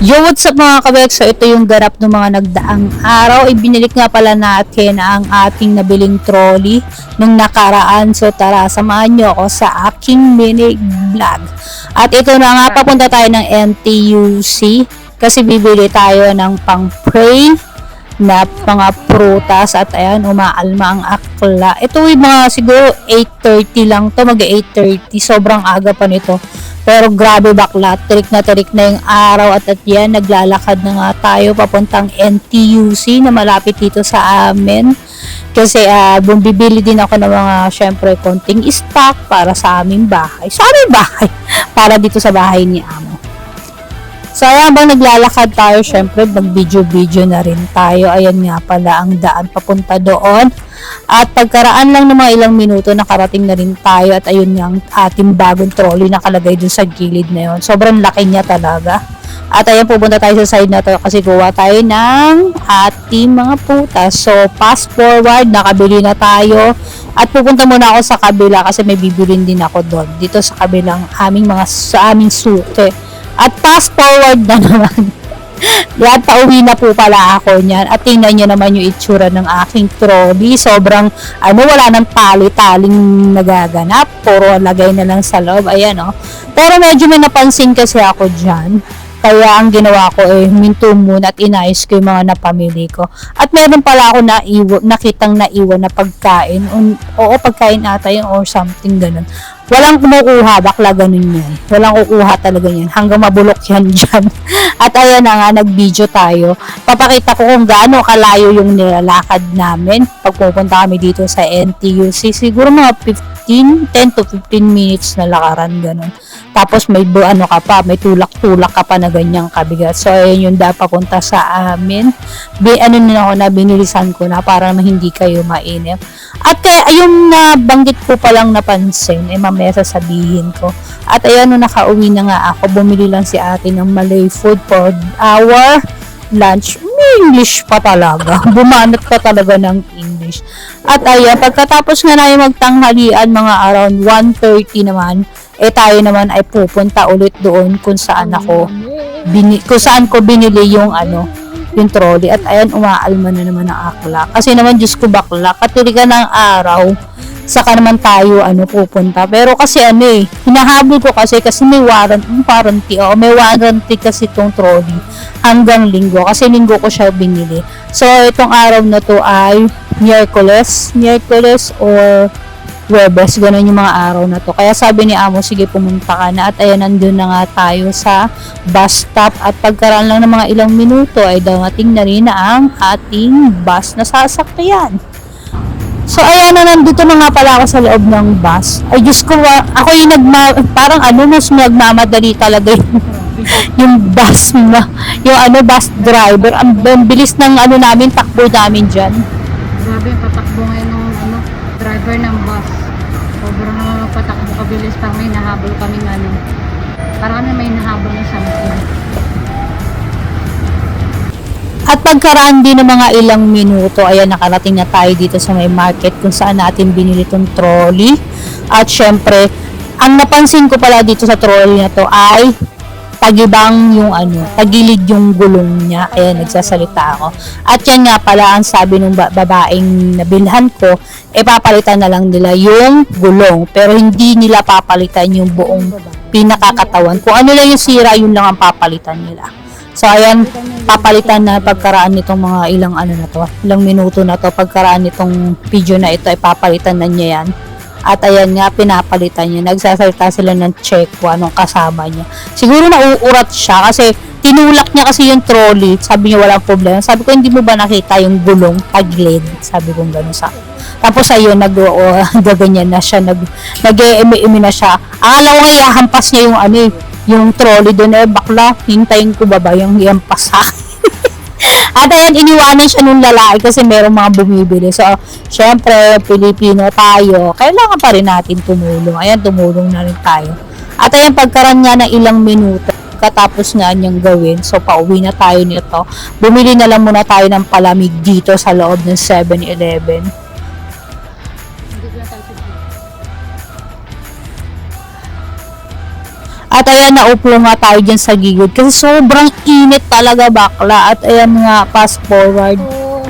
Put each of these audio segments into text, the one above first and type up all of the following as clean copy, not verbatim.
Yo, what's up mga kabek? So, ito yung ganap ng mga nagdaang araw. Ibinalik nga pala natin ang ating nabiling trolley nung nakaraan. So, tara, samahan nyo ako sa aking mini vlog. At ito na nga, papunta tayo ng NTUC kasi bibili tayo ng pang-pray na mga prutas at ayan, umaalma ang akla. Ito yung mga siguro 8:30 lang to, mag 8:30. Sobrang aga pa nito. Pero grabe bakla, tirik na yung araw at yan, naglalakad na nga tayo papuntang NTUC na malapit dito sa amin. Kasi bumibili din ako ng mga, syempre, konting stock para sa aming bahay. Sa aming bahay, para dito sa bahay ni Amo. So, ayan, bang naglalakad tayo, syempre, mag-video na rin tayo. Ayan nga pala ang daan papunta doon. At pagkaraan lang ng mga ilang minuto, nakarating na rin tayo. At ayun nga ang ating bagong trolley nakalagay dun sa gilid na yun. Sobrang laki niya talaga. At ayan, pupunta tayo sa side na to kasi kuha tayo ng ating mga putas. So, fast forward, nakabili na tayo. At pupunta muna ako sa kabila kasi may bibilin din ako doon. Dito sa kabilang sa aming suke. At fast forward na naman. Yan, pauwi na po pala ako niyan. At tingnan nyo naman yung itsura ng aking trolley. Sobrang, wala nang tali-taling nagaganap. Puro lagay na lang sa loob. Ayan, oh. Pero medyo may napansin kasi ako dyan. Kaya ang ginawa ko huminto muna at inayos ko yung mga napamili ko. At meron pala ako nakitang naiwan na pagkain. Pagkain ata yun or something ganun. Walang kumukuha, bakla ganun yan. Walang kukuha talaga yan. Hanggang mabulok yan dyan. At ayan na nga, nag-video tayo. Papakita ko kung gaano kalayo yung nilalakad namin. Pag pupunta kami dito sa NTUC, siguro mga 10 to 15 minutes na lakaran, ganun. Tapos may may tulak-tulak ka pa na ganyang kabigat. So, ayun yung papunta sa amin. Binilisan ko na para hindi kayo mainip. At kaya, yung nabanggit ko palang napansin, mamaya sasabihin ko. At ayan, nung nakauwi na nga ako, bumili lang si ate ng Malay food for our lunch. English pa talaga. Bumanat pa talaga ng English. At ayan, pagkatapos nga namin magtanghalian, mga around 1:30 naman, tayo naman ay pupunta ulit doon kung saan ko binili yung yung trolley. At ayan, umaalma na naman ang akla. Kasi naman, Diyos ko bakla, katirikan ng araw, saka naman tayo pupunta. Pero kasi hinahabol ko kasi may warranty kasi itong trolley hanggang linggo. Kasi linggo ko siya binili. So, itong araw na to ay Miyerkules or Webes, ganun yung mga araw na to. Kaya sabi ni Amo, sige pumunta ka na. At ayan, nandun na nga tayo sa bus stop. At pagkaraan lang ng mga ilang minuto ay dating na rin ang ating bus na sasakyan. So ayan na, nandito na nga pala ako sa loob ng bus. Ay Diyos ko, ako yung parang mas nagmamadali talaga yung bus na, yung bus driver. Ang bilis ng namin, takbo namin dyan. Grabe yung patakbo ngayon ng driver ng bus. Sobrang patakbo kabilis, parang may nahabol kami parang may nahabol na something. At pagkaraan din ng mga ilang minuto, ayan, nakarating na tayo dito sa may market kung saan natin binili itong trolley. At syempre, ang napansin ko pala dito sa trolley na to ay tagibang yung tagilid yung gulong niya. Ayan, nagsasalita ako. At yan nga pala ang sabi ng babaeng nabilhan ko, papalitan na lang nila yung gulong. Pero hindi nila papalitan yung buong pinakakatawan. Kung ano lang yung sira, yun lang ang papalitan nila. So, ayan, papalitan na pagkaraan nitong mga ilang minuto na to, pagkaraan nitong video na ito, ay papalitan na niya yan. At ayan nga, pinapalitan niya. Nagsasalita sila ng check kung anong kasama niya. Siguro nauurat siya kasi tinulak niya kasi yung trolley. Sabi niya walang problema. Sabi ko, hindi mo ba nakita yung gulong tagilid? Sabi ko gano'n sa. Tapos ayun, gaganyan na siya. Nag-e-emi na siya. Akala ko nga ihahampas niya yung trolley doon. Bakla, hintayin ko ba yung ihampas sa akin? At ayan, iniwanan siya nung lalaki kasi merong mga bumibili. So, syempre, Pilipino tayo, kailangan pa rin natin tumulong. Ayan, tumulong na rin tayo. At ayan, pagkaran nga ng ilang minuto, katapos nga niyang gawin, so pauwi na tayo nito. Bumili na lang muna tayo ng palamig dito sa loob ng 7-Eleven. At ayan, naupo nga tayo dyan sa gilid kasi sobrang init talaga bakla. At ayan nga, fast forward. So,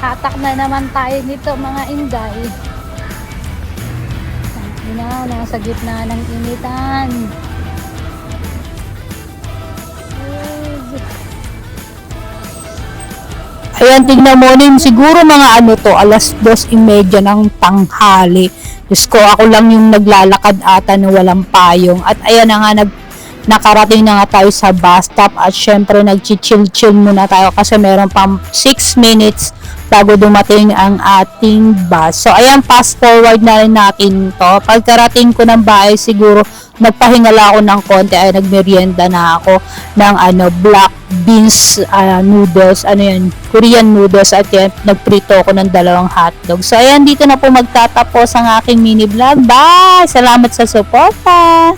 hatak na naman tayo nito mga inday. Nasa gitna ng initan. Ayan, tignan mo rin, siguro mga ano to, alas 2:30 ng tanghali. Diyos ko, ako lang yung naglalakad ata na walang payong. At ayan na nga, nakarating na nga tayo sa bus stop at syempre nag-chill muna tayo kasi meron pang 6 minutes bago dumating ang ating bus. So ayan, fast forward na rin natin to. Pagkarating ko ng bahay, siguro nagpahingala ako ng konti ay nagmerienda na ako ng black beans noodles, Korean noodles at yan, nagprito ako ng 2 hotdog. So ayan, dito na po magtatapos ang aking mini vlog. Bye! Salamat sa suporta!